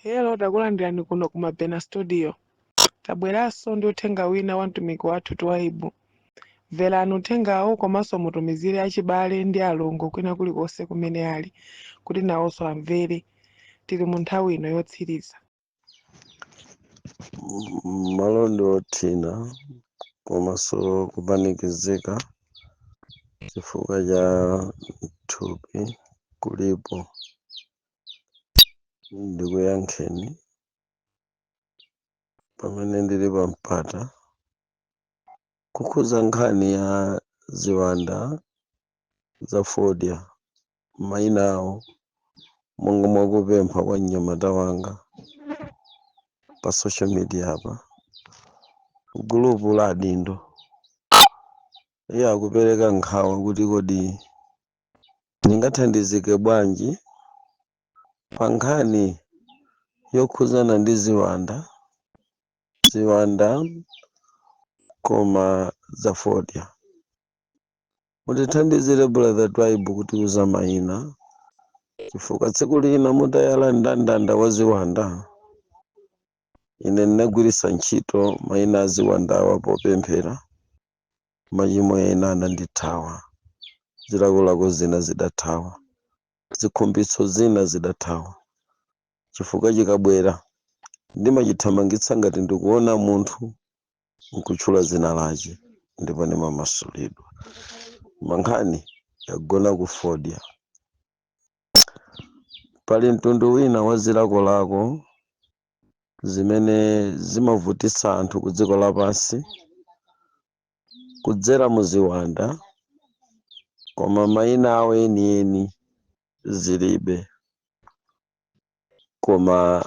Hello, takulandirani kuno ku Mabena Studio. Tabweranso ndi uthenga wina wa mtumiki wathu Twaibu. Mverani uthengawo komanso mutumizire achibale ndi alongo kwina kulikonse kumene ali kuti nawonso amvere. Tili mu nthawi ino yotsiriza. Malonda othina komanso kupanikizika chifukwa cha thupi kulipo. Ndikuyankheni pamene ndili pa mpata kukhuza nkhani ya ziwanda za fodya mayina awo monga mwakupempha kwa mnyamata wanga pa social media apa gulupu la adindo iye akupereka nkhawa kuti kodi ndingathandizike bwanji pa nkhani yokhuzana ndi ziwanda koma za fodya. Mutithandizire brother Twaibu kuti uza mayina chifukwa tsiku lina mutayala ndandanda wa ziwanda ine ndinagwiritsa ntchito mayina a ziwanda awa popemphera machimo ena anandithawa, zilakolako zina zidathawa, zikhumbitso zina zidathawa. Chifukwa chikabwera ndimachithamangitsa ngati ndikuona munthu nkutchula zina lace ndipo ndimamasulidwa. Mankhani yagona ku fodya. Pali mtundu wina wa zilakolako zimene zimavutitsa anthu ku dziko lapansi kudzera mu ziwanda koma mayina awo enieni zilibe, koma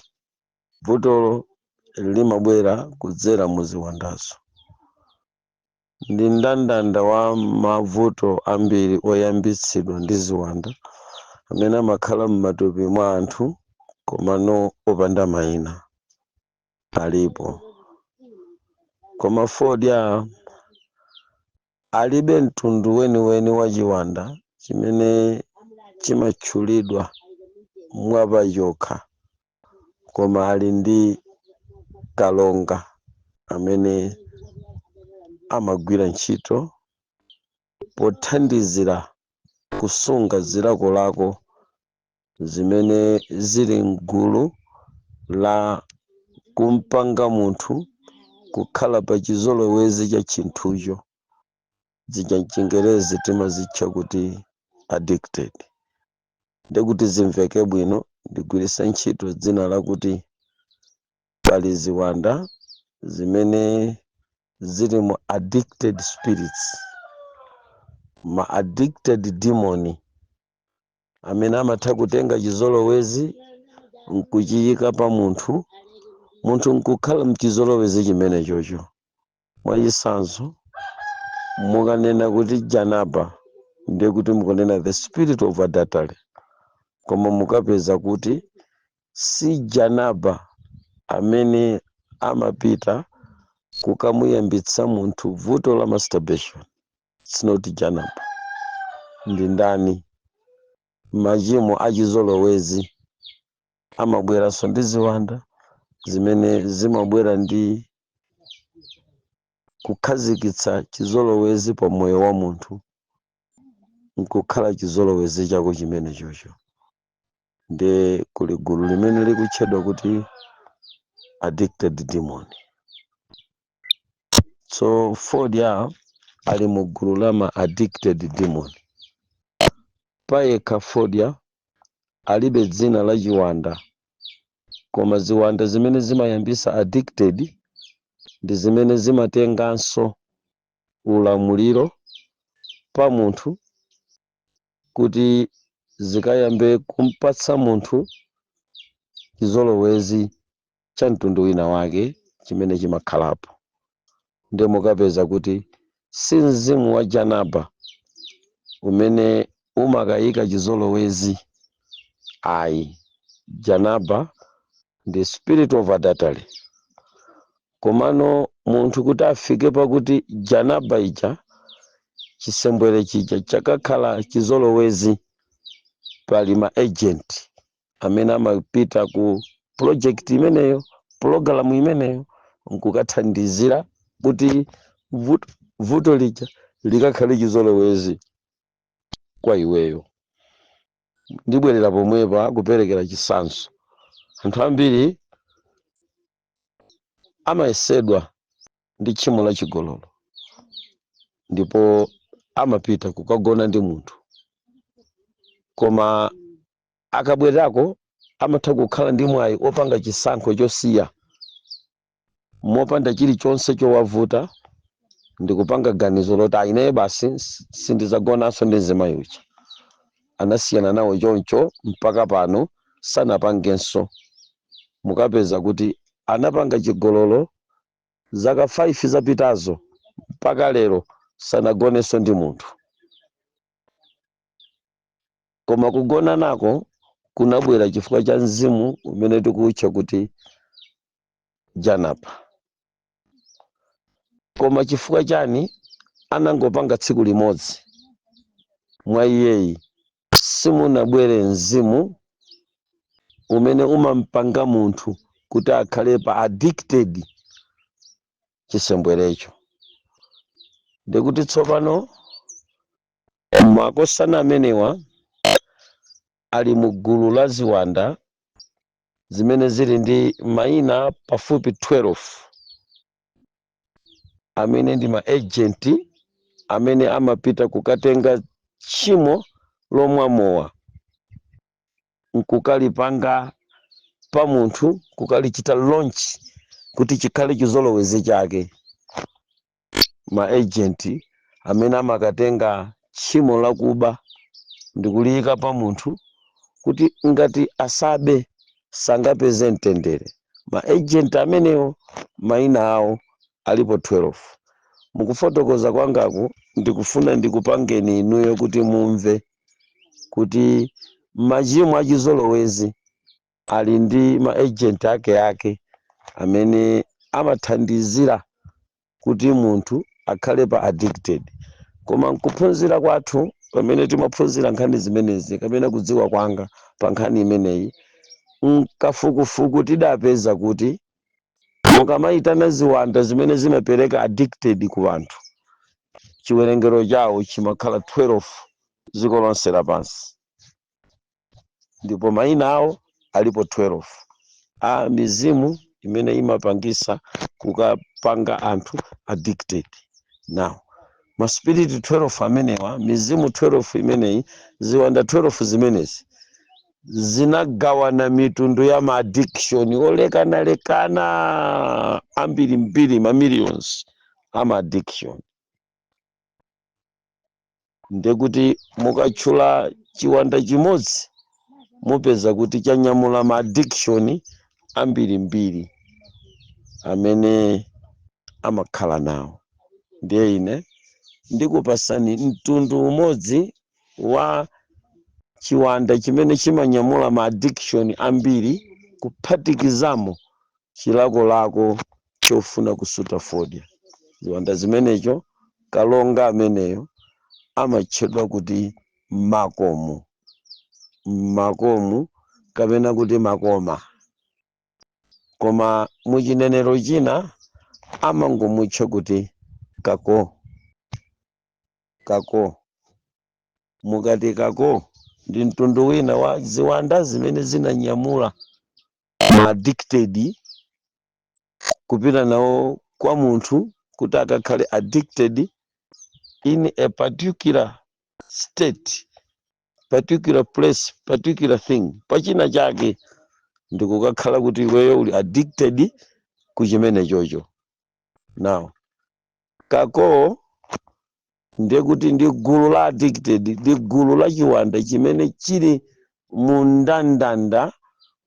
vutolo limabwera kudzera mu ziwandazo. Ndi ndandanda wa mavuto ambiri oyambitsidwa ndi ziwanda amene amakhala m'matupi mwa anthu komano opanda mayina alipo. Koma fodya alibe mtundu weniweni wa chiwanda chimene chimatchulidwa mwapachokha, koma ali ndi kalonga amene amagwira ntchito pothandizira kusunga zilakolako zimene zili mgulu la kumpanga munthu kukhala pa chizolowezi cha chinthucho. M'Chingerezi timazitcha kuti addicted. Ndekuti zimveke bwino ndigwiritsa ntchito dzina lakuti pali ziwanda zimene zili mu addicted spirits, ma addicted demon amene amatha kutenga chizolowezi nkuchiyika pa munthu nkukhala mchizolowezi chimene chocho. Mwachitsanzo mukanena kuti janaba ndiye kuti mukunena the spirit of adultery, koma mukapeza kuti si janaba amene amapita kukamuyambitsa munthu vuto la masturbation. It's not janaba. Ndi ndani? Machimo achizolowezi amabweranso ndi ziwanda zimene zimabwera ndi kukhazikitsa chizolowezi pa moyo wa munthu nkukhala chizolowezi chako chimene chocho. Nde kuli gulu limene likutchedwa kuti addicted demon. So fodya ali mu gulu la ma addicted demon. Payekha fodya alibe dzina la chiwanda, koma ziwanda zimene zimayambisa addicted ndi zimene zimatenganso ulamuliro pa munthu kuti zikayambe kumpatsa munthu chizolowezi cha mtundu wina wake chimene chimakhalapo. Nde mukapeza kuti si mzimu wa janaba umene umakayika chizolowezi ayi. Janaba ndi spirit of adultery. Komano munthu kuti afike pakuti janaba ija chisembwere chija chakakhala chizolowezi, pali ma agent amene amapita ku project imeneyo, programu imeneyo nkukathandizira kuti vuto lija likakhale chizolowezi kwa iweyo. Ndibwerera pomwepa kuperekera chitsanzo. Anthu ambiri amayesedwa ndi tchimo la chigololo ndipo amapita kukagona ndi munthu, koma akabwerako amatha kukhala ndi mwayi opanga chisankho chosiya mopanda chilichonse chowavuta, ndikupanga ganizo loti ineyo basi sindizagonanso ndi mzimayi uja. Anasiyana nawo choncho mpaka pano sanapangenso. Mukapeza kuti anapanga chigololo zaka 5 zapitazo mpaka lero sanagonenso ndi munthu. Koma kugona nako kunabwera chifukwa cha mzimu umene tikutcha kuti janapa. Koma chifukwa chani anangopanga tsiku limodzi, mwa iyeyi simunabwere mzimu umene umampanga munthu kuti akhale pa addicted chisembwerecho. Ndikuti tsopano makosana amenewa ali mu gulu la ziwanda zimene zili ndi mayina pafupi 12 amene ndi ma agent amene amapita kukatenga tchimo lomwa mowa nkukalipanga pa munthu, kukalichita launch kuti chikhale chizolowezi chake. Ma agent amene amakatenga tchimo lakuba ndikuliyika pa munthu kuti ngati asabe sangapeze mtendere. Ma agent amenewo mayina awo alipo 12. Mukufotokoza kwangaku ndikufuna ndikupangeni inuyo kuti mumve kuti machimo achizolowezi ali ndi ma agent ake amene amathandizira kuti munthu akhale pa addicted. Koma nkuphunzira kwathu pamene timaphunzira nkhani zimenezi kapena kudziwa kwanga pa nkhani imeneyi, nkafukufuku tidapeza kuti mukamayitana ziwanda zimene zimapereka addicted ku anthu, chiwerengero chawo chimakhala 12 dziko lonse lapansi, ndipo mayina awo alipo 12 a mizimu imene imapangisa kukapanga anthu addicted. Now ma spirit 12 amenewa, mizimu 12 imeneyi, ziwanda 12 zimenezi zinagawana mitundu ya ma addiction olekanalekana ambirimbiri, ma millions ama addiction. Ndekuti mukatchula chiwanda chimodzi mupeza kuti chanyamula ma addiction ambirimbiri amene amakhala nawo. Ndiye ine ndikupasani mtundu umodzi wa chiwanda chimene chimanyamula ma addiction ambiri, kuphatikizamo chilakolako chofuna kusuta fodya. Ziwanda zimenecho kalonga ameneyo amatchedwa kuti makomo kapena kuti makoma, koma muchinenero china amangomutcha kuti kako. Mukati kako ndi mtundu wina wa ziwanda zimene zinanyamula ma addicted kupita nawo kwa munthu kuti akakhale addicted in a particular state, particular place, particular thing. Pachina chake ndikukakhala kuti iweyo uli addicted ku chimene chocho. Now kako ndiye kuti ndi gulu la addicted, ndi gulu la chiwanda chimene chili mu ndandanda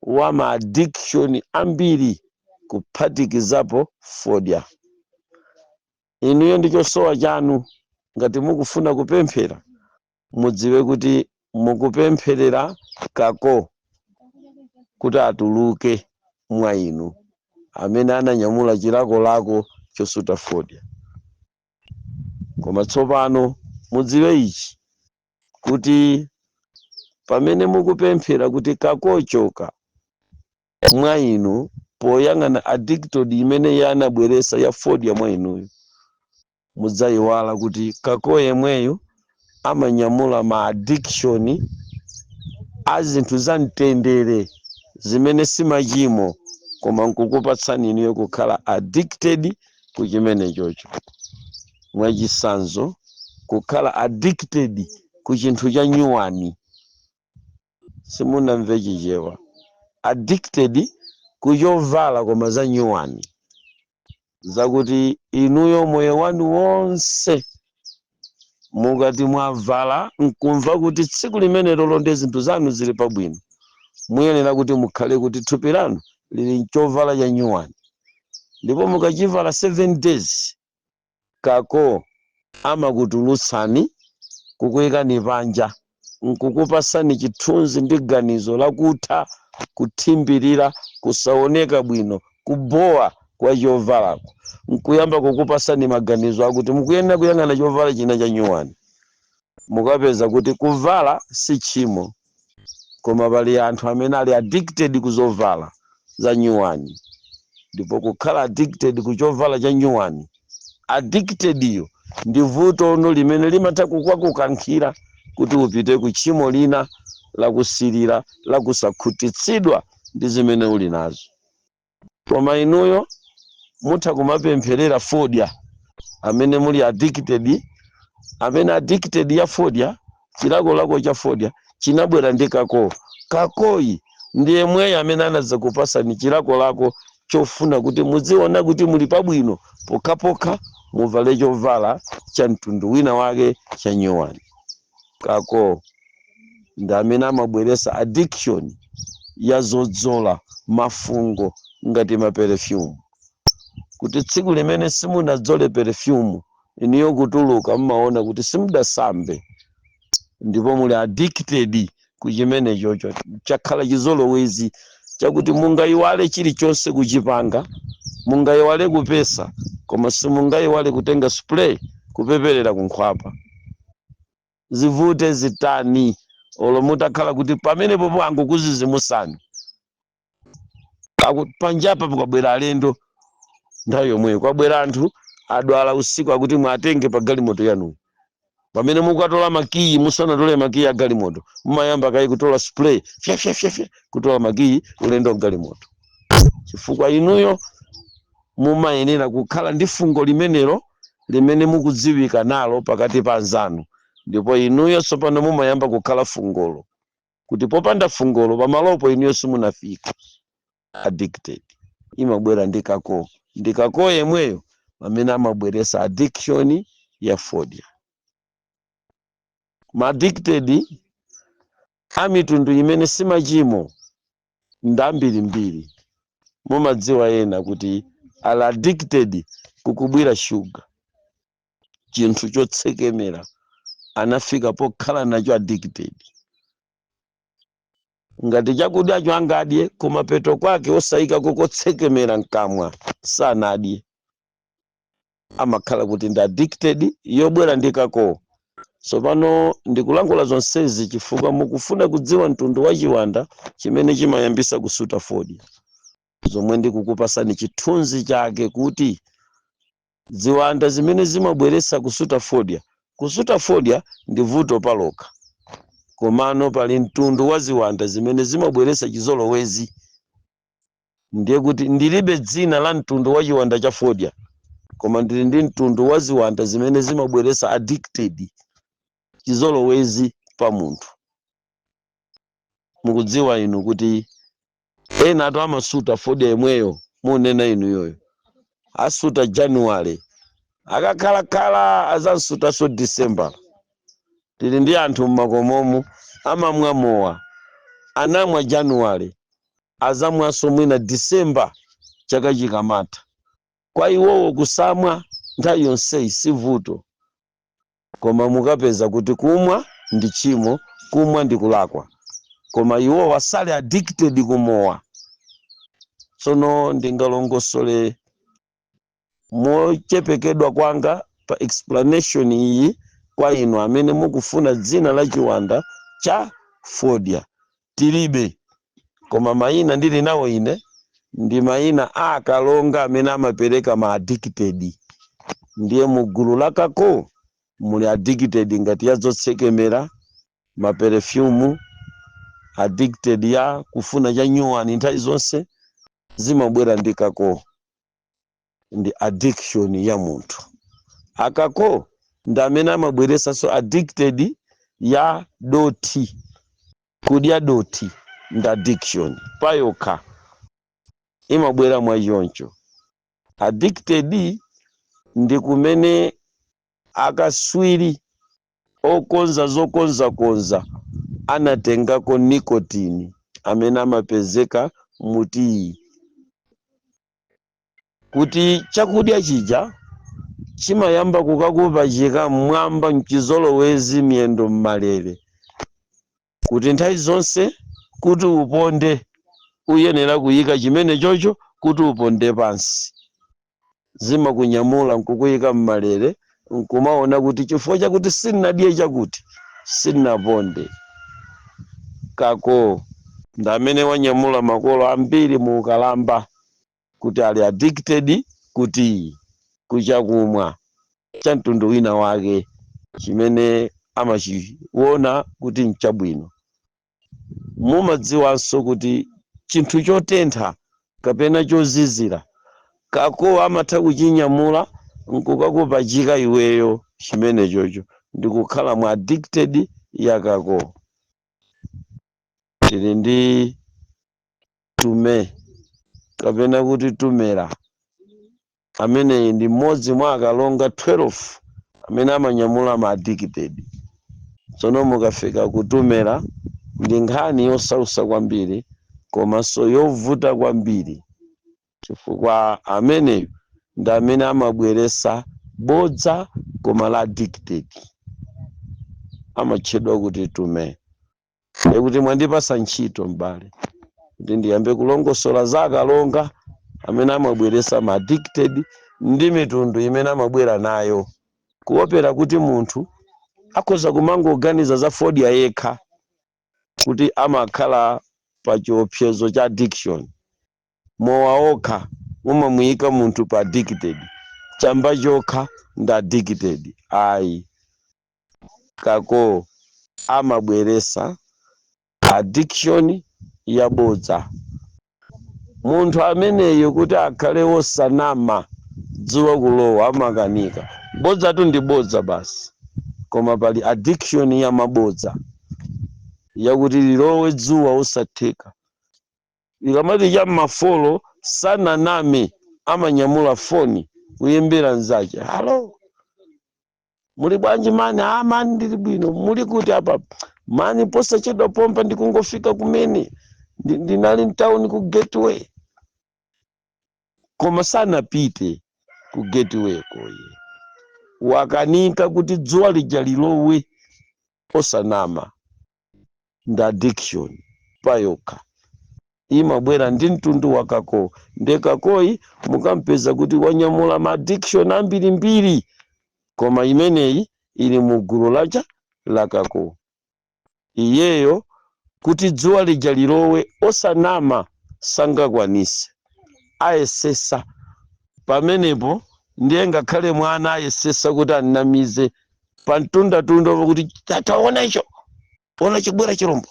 wa ma addiction ambiri kuphatikizapo fodya. Inuyo ndichosowa chanu ngati mukufuna kupemphera, mudziwe kuti mukupempherera kako kuti atuluke mwa inu amene ananyamula chilakolako chosuta fodya. Koma tsopano mudziwe ichi kuti pamene mukupemphera kuti kakochoka, mwa inu poyang'ana addicted imene yanabweresa ya fodya mwa inuyo, mudzayiwala kuti kako yemweyo amanyamula ma addiction azinthu za mtendere zimene simachimo, koma nkukupatsani inuyo kukhala addicted ku chimene chocho. Mwachisanzo, kukhala addicted ku chinthu cha nyuwani, simunamve chichewa, addicted ku chovala koma za nyuwani, zakuti inuyo moyo wanu wonse mukati mwavala nkumva kuti tsiku limene lolonde zinthu zanu zili pabwino, muyenera kuti mukhale kuti thupi lanu lili nchovala cha nyuwani. Ndipo mukachivala 7 days kako amakutulutsani kukuyikani panja, nkukupasani chithunzi ndi ganizo lakutha, kuthimbirira, kusaoneka bwino, kubowa kwa chovalako, nkuyamba kukupasani maganizo akuti mukuyenera kuyang'ana chovala china cha nyuwani. Mukapeza kuti kuvala si tchimo, koma pali anthu amene ali addicted kuzovala za nyuwani. Ndipo kukhala addicted ku chovala cha nyuwani, addicted iyo ndi vuto ono limene limatha kukukankhira kuti upite ku tchimo lina lakusirira, lakusakhutitsidwa ndi zimene uli nazo. Koma inuyo mutha kumapempherera fodya amene muli addicted, amene addicted ya fodya, chilakolako cha fodya chinabwera ndi kako. Kakoyi ndiye mweyo amene anadza kupasani chilakolako chofuna kuti mudziona kuti muli pabwino pokhapokha muvale chovala cha mtundu wina wake cha nyuwani. Kako ndi amene amabweresa addiction ya zodzola, mafungo ngati ma perfume, kuti tsiku limene simunadzole perfume iniyo kutuluka mmaona kuti simudasambe, ndipo muli addicted ku chimene chocho. Chakhala chizolowezi chakuti mungayiwale chilichonse kuchipanga, mungayiwale kupesa, koma simungayiwale kutenga spray kupeperera kunkhwapa. Zivute zitani olo mutakhala kuti pamene popo angukuzizimusani, panjapa pakabwera alendo nthawi yomweyo, kwabwera anthu adwala usiku akuti mwatenge pa galimoto yanu. Pamene mukatola makiyi, musanatole makiyi a galimoto, mumayamba kayi kutola spray fye kutola makiyi ulendo galimoto. Chifukwa inuyo mumayenera kukhala ndi fungo limenelo limene mukudziwika nalo pakati pa anzanu, ndipo inuyo tsopano mumayamba kukhala fungolo, kuti popanda fungolo pamalopo inuyo simunafika. Addicted imabwera ndi kako, ndi kako yemweyo amene amabweresa addiction ya fodya. Ma addicted amitundu imene simachimo ndambirimbiri. Mumadziwa ena kuti ala addicted kukubwira sugar, chinthu chotsekemera, anafika pokhala nacho addicted. Ngati chakudya cho angadye, koma peto kwake osayika kokotsekemera mkamwa sanadye, amakhala kuti ndi addicted yobwera ndi kako. Tsopano ndikulankhula zonsezi chifukwa mukufuna kudziwa mtundu wa chiwanda chimene chimayambisa kusuta fodya, zomwe ndikukupasani chithunzi chake kuti ziwanda zimene zimabweresa kusuta fodya. Kusuta fodya ndi vuto palokha, komano pali mtundu wa ziwanda zimene zimabweresa chizolowezi. Ndiye kuti ndilibe dzina la mtundu wa chiwanda cha fodya, koma ndili ndi mtundu wa ziwanda zimene zimabweresa addicted, chizolowezi pa munthu. Mukudziwa inu kuti ena atu amasuta fodya yemweyo munena inu yoyo, asuta January, akakhalakhala azansutanso December. Tili ndi anthu mmakomomu amamwa mowa, anamwa January, azamwanso mwina December chaka chikamata. Kwa iwowo kusamwa nthawi yonseyi si vuto, koma mukapeza kuti kumwa ndi chimo, kumwa ndi kulakwa, koma iwowo wasale addicted kumowa. Tsono ndingalongosole mochepekedwa kwanga pa explanation iyi kwa inu amene mukufuna dzina la chiwanda cha fodya. Tilibe, koma mayina ndili nawo ine ndi mayina akalonga amene amapereka ma addicted. Ndiye mugulu lakako muli addicted ngati ya zotsekemera, maperfume, addicted ya kufuna cha nyuwani nthawi zonse zimabwera ndi kako. Ndi addiction ya munthu. Akako ndi amene amabweresa so addicted ya doti, kudya doti ndi addiction payokha imabwera mwa yoncho. Addicted ndi kumene akaswiri okonza zokonza anatengako nicotine amene amapezeka muti. Kuti chakudya chija chimayamba kukakupachika mmwamba mchizolowezi miyendo mmalere, kuti nthawi zonse kuti uponde uyenera kuyika chimene chocho kuti uponde pansi. Zimakunyamula nkukuyika mmalere nkumaona kuti chifukwa chakuti sinnadye chakuti sinnaponde. Kako ndamene wanyamula makolo ambiri mu ukalamba kuti ali addicted kuti kuchakumwa cha mtundu wina wake chimene amachiona kuti nchabwino. Mumadziwanso kuti chinthu chotentha kapena chozizira kako amatha kuchinyamula nkukakupachika iweyo chimene chocho ndikukhala mwa addicted ya kako. Tili ndi tume kapena kuti tumera amene ndi mmodzi mwa akalonga 12 amene amanyamula ma addicted. Tsono mukafika kutumera ndi nkhani yosausa kwambiri komanso yovuta kwambiri, chifukwa ameneyo ndi amene amabweresa bodza koma la addicted, amatchedwa kuti tume. Kuti mwandipasa ntchito m'bale kuti ndiyambe kulongosola za akalonga amene amabweresa ma addicted ndi mitundu imene amabwera nayo, kuopera kuti munthu akhoza kumangoganiza za fodya yekha kuti amakhala pa chiopsezo cha addiction. Mowa okha umamuyika munthu pa addicted, chamba chokha ndi addicted. Ayi, kako amabweresa addiction ya bodza. Munthu ameneyo kuti akhale wosanama dzuwa kulowa amakanika. Bodza tu ndi bodza basi, koma pali addiction ya mabodza yakuti lilowe dzuwa usatheka. Ikamati cha mafolo sananame amanyamula foni kuyembera nzache. Halo, muli bwanji mani? Mani ndili bwino. Muli kuti apa? Mani posa chedwa pompa ndikungofika kumene. Ndinali mtauni ku gateway. Koma sanapite ku gateway koye. Wakanika kuti dzuwa lija lilowe osanama. Ndi addiction payokha. Imabwera ndi mtundu wakako. Ndekakoyi mukampeza kuti wanyamula ma addiction ambirimbiri, koma imeneyi ili mugulu lacha lakako. Iyeyo kuti dzuwa lija lilowe osanama sangakwanise. Ayesesa pamenepo ndiye ngakhale mwana ayesesa kuti anamize pa mtunda kuti taona icho, ona chibwera chirombo,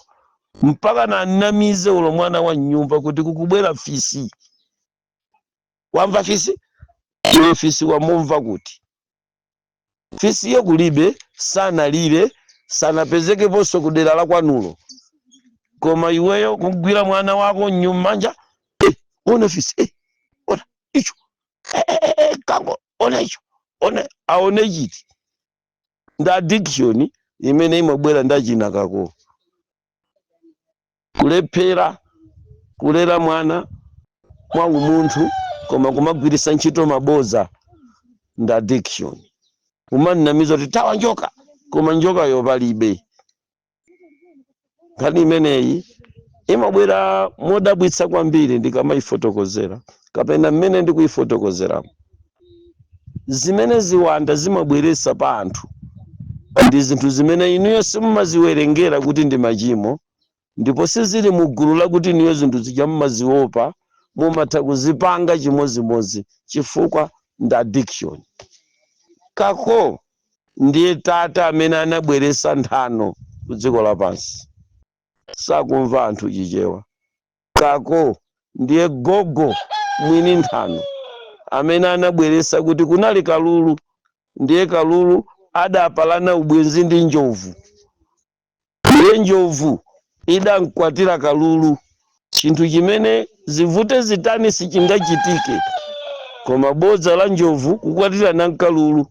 mpaka na anamize ulo mwana wa nyumba kuti kukubwera fisi. Wamva fisi? Iwe fisi wamumva kuti fisi yo kulibe sana lile sana pezeke poso kudera la kwanulo, koma iweyo kugwira mwana wako nyumanja. Ona fisi, ona icho, kango, ona icho, ona aone chiti. Ndi addiction imene imabwera ndachina kako. Kulephera kulera mwana mwa umunthu koma kumagwirisa ntchito mabodza ndi addiction. Umanamiza kuti tawa njoka, koma njoka yo palibe. Nkhani imeneyi imabwera modabwitsa kwambiri ndikamayifotokozera kapena mmene ndikuyifotokozera. Zimene ziwanda zimabweresa pa anthu ndi zinthu zimene inuyo simumaziwerengera kuti ndi machimo, ndipo sizili mu gulu lakuti niyo zinthu zija mmaziopa mumatha kuzipanga chimozimozi chifukwa ndi addiction. Kako ndiye tata amene anabweresa nthano ku dziko lapansi, sakumva anthu chichewa. Kako ndiye gogo mwini nthano amene anabweresa kuti kunali kalulu, ndiye kalulu adapalana ubwenzi ndi njovu, ndiye njovu idamkwatira kalulu. Chinthu chimene zivute zitani sichingachitike, koma bodza la njovu kukwatira na kalulu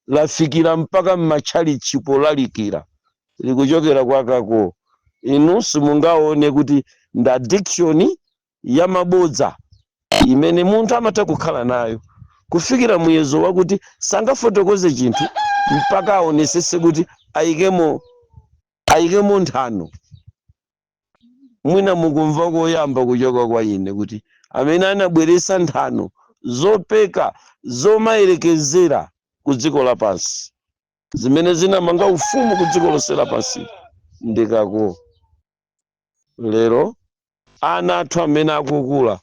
lafikira mpaka m'matchalichi polalikira likuchokera kwa Kako. Inu simungaone kuti ndi addiction ya mabodza imene munthu amatha kukhala nayo kufikira muyezo wakuti sangafotokoze chinthu mpaka aonesese kuti ayikemo nthano. Mwina mukumva koyamba kuchoka kwa ine kuti amene anabweresa nthano zopeka zomayerekezera ku dziko lapansi zimene zinamanga ufumu ku dziko lonse lapansi ndi Kako. Lero ana athu amene akukula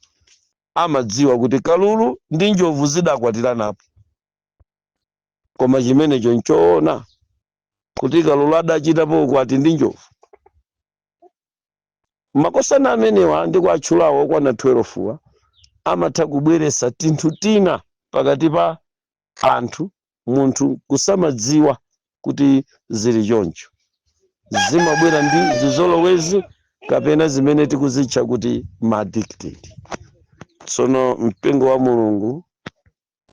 amadziwa kuti kalulu ndi njovu zidakwatiranapo, koma chimenecho nchoona kuti kalulu adachitapo ukwati ndi njovu. Makosana amenewa ndi kuatchulawo okwana 12 amatha kubweresa tinthu tina pakati pa anthu, munthu kusamadziwa kuti zili choncho. Zimabwera ndi zizolowezi kapena zimene tikuzitcha kuti ma-addicted. Tsono mpingo wa Mulungu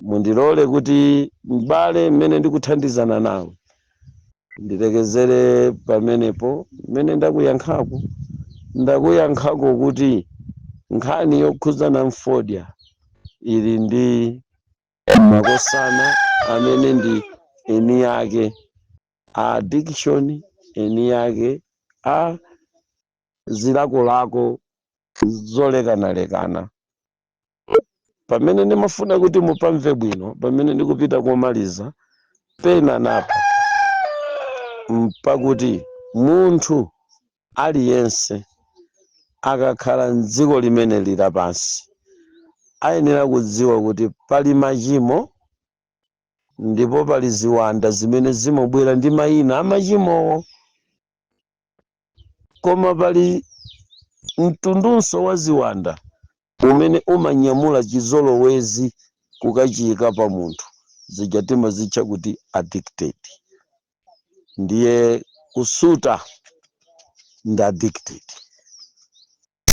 mundilole kuti m'bale mmene ndikuthandizana nawe ndilekezere pamenepo. Mmene ndakuyankhako kuti nkhani yokhuzana mfodya ili ndi makosana amene ndi eni yake a addiction, eni yake a zilakolako zolekanalekana. Pamene ndimafuna kuti mupamve bwino, pamene ndikupita komaliza pena napa mpakuti munthu aliyense akakhala mdziko limene lapansi ayenera kudziwa kuti pali machimo ndipo pali ziwanda zimene zimabwera ndi mayina a machimowo, koma pali mtundunso wa ziwanda umene umanyamula chizolowezi kukachiyika pa munthu, zija timazitcha kuti addicted. Ndiye kusuta ndi addicted.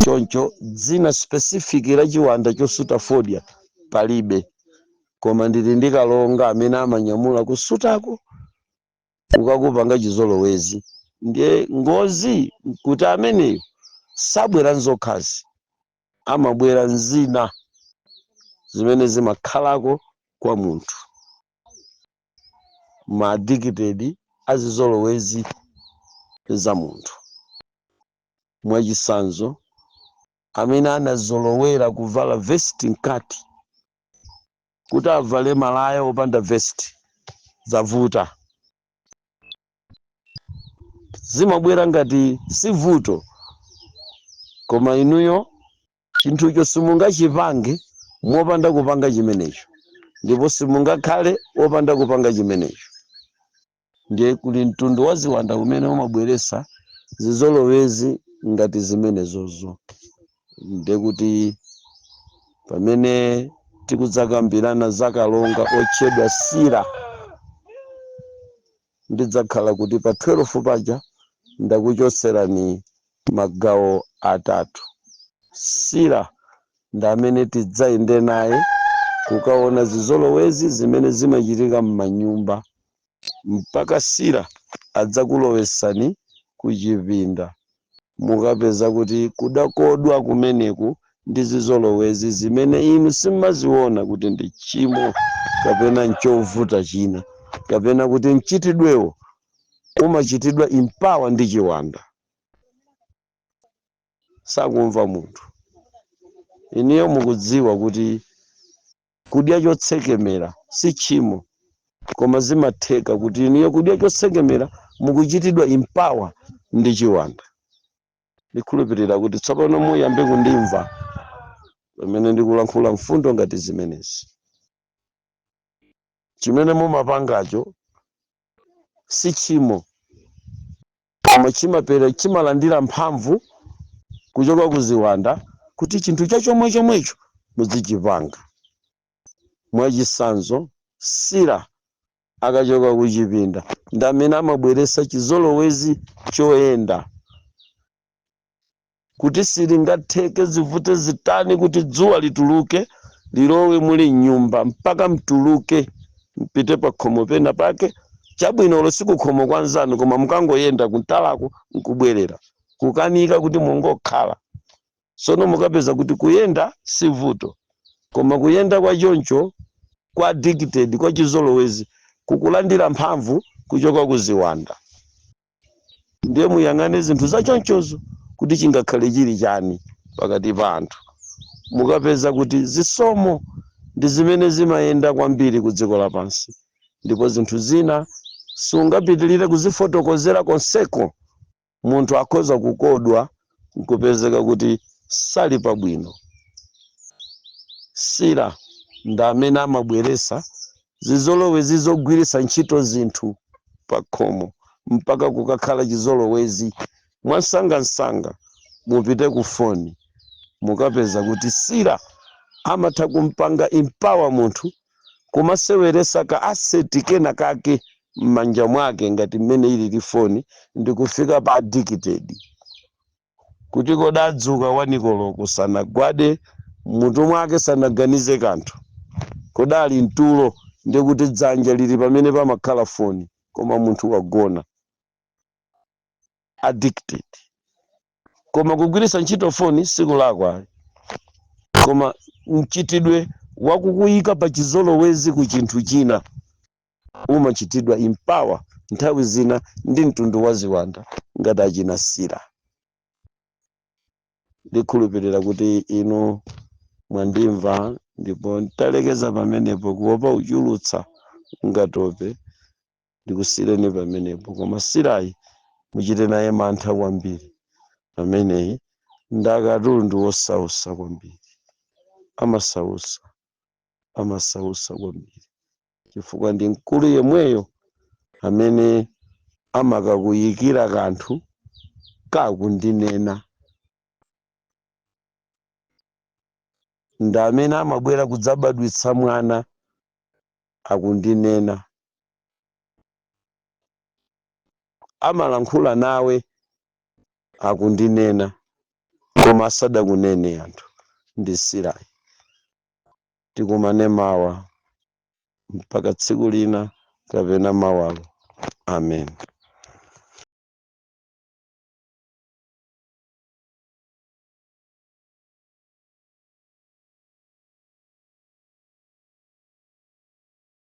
Choncho dzina specific la chiwanda chosuta fodya palibe, koma ndili ndi kalonga amene amanyamula kusutako ukakupanga chizolowezi. Ndiye ngozi kuti ameneyo sabwera nzokhazi, amabwera nzina zimene zimakhalako kwa munthu. Ma addicted azizolowezi za munthu. Mwachisanzo amene anazolowera kuvala vesti nkati, kuti avale malaya opanda vesti zavuta. Zimabwera ngati sivuto, koma inuyo chinthucho simungachipange mopanda kupanga chimenecho, ndipo simungakhale opanda kupanga chimenecho. Ndiye kuli mtundu wa ziwanda umene umabweresa zizolowezi ngati zimenezozo. Ndiye kuti pamene tikudzakambirana zakalonga otchedwa Sila, ndidzakhala kuti pa 12 paja ndakuchotserani magawo atatu. Sila ndi amene tidzayende naye kukaona zizolowezi zimene zimachitika m'manyumba, mpaka Sila adzakulowesani kuchipinda mukapeza kuti kudakodwa kumeneku ndi zizolowezi zimene inu simaziona kuti ndi chimo kapena nchovuta china, kapena kuti mchitidwewo umachitidwa impawa ndi chiwanda. Sakumva munthu. Iniyo mukudziwa kuti kudya chotsekemera si chimo, koma zimatheka kuti iniyo kudya chotsekemera mukuchitidwa impawa ndi chiwanda. ndikhulupirira kuti tsopano muyambe kundimva pamene ndikulankhula mfundo ngati zimenezi. Chimene mumapangacho si chimo, koma chimalandira mphamvu kuchoka kuziwanda kuti chinthu chomwecho muzichipanga. Mwachisanzo, Sila akachoka kuchipinda ndi amene amabweretsa chizolowezi choyenda, kuti silingatheke zivute zitani kuti dzuwa lituluke lilowe muli nyumba mpaka mtuluke mpite pa khomo pena pake. Chabwino ulo sikukhomo kwanzanu, koma mukangoyenda kuntalako nkubwerera kukanika kuti mungokhala. Sono mukapeza kuti kuyenda si vuto, koma kuyenda kwa choncho kwa addicted kwa chizolowezi kukulandira mphamvu kuchoka kuziwanda. Ndiye muyang'ane zinthu za chonchozo kuti chingakhale chili chani pakati pa anthu. Mukapeza kuti zisomo ndi zimene zimayenda kwambiri ku dziko lapansi, ndipo zinthu zina sungapitilire kuzifotokozera konseko, munthu akhoza kukodwa nkupezeka kuti sali pabwino. Sila ndi amene amabweretsa zizolowezi zogwiritsa ntchito zinthu pa khomo mpaka kukakhala chizolowezi. Mwansangansanga mupite ku foni mukapeza kuti Sila amatha kumpanga empower munthu kumaseweretsa ka asset kena kake m'manja mwake ngati mmene ili foni ndi kufika pa addicted. Kuti kodadzuka wanikoloko sanagwade mutu mwake sanaganize kanthu, kodali mtulo ndi kuti dzanja lili pamene pamakhala foni koma munthu wagona addicted. Koma kugwiritsa ntchito foni sikulakwa, koma mchitidwe wakukuyika pa chizolowezi ku chinthu china umachitidwa empower nthawi zina ndi mtundu wa ziwanda ngati achina Sila. Ndikhulupirira kuti inu mwandimva ndipo ntalekeza pamenepo kuopa uchulutsa ngatope ndikusireni pamenepo, koma Silayi muchite naye mantha kwambiri. Ameneyi ndakatundu wosausa kwambiri, amasausa kwambiri, chifukwa ndi mkulu yemweyo amene amakakuyikira kanthu kakundinena, ndi amene amabwera kudzabadwitsa mwana akundinena, amalankhula nawe akundinena, koma sadakunene anthu. Ndi Silayi. Tikumane mawa mpaka tsiku lina kapena mawalo. Amen.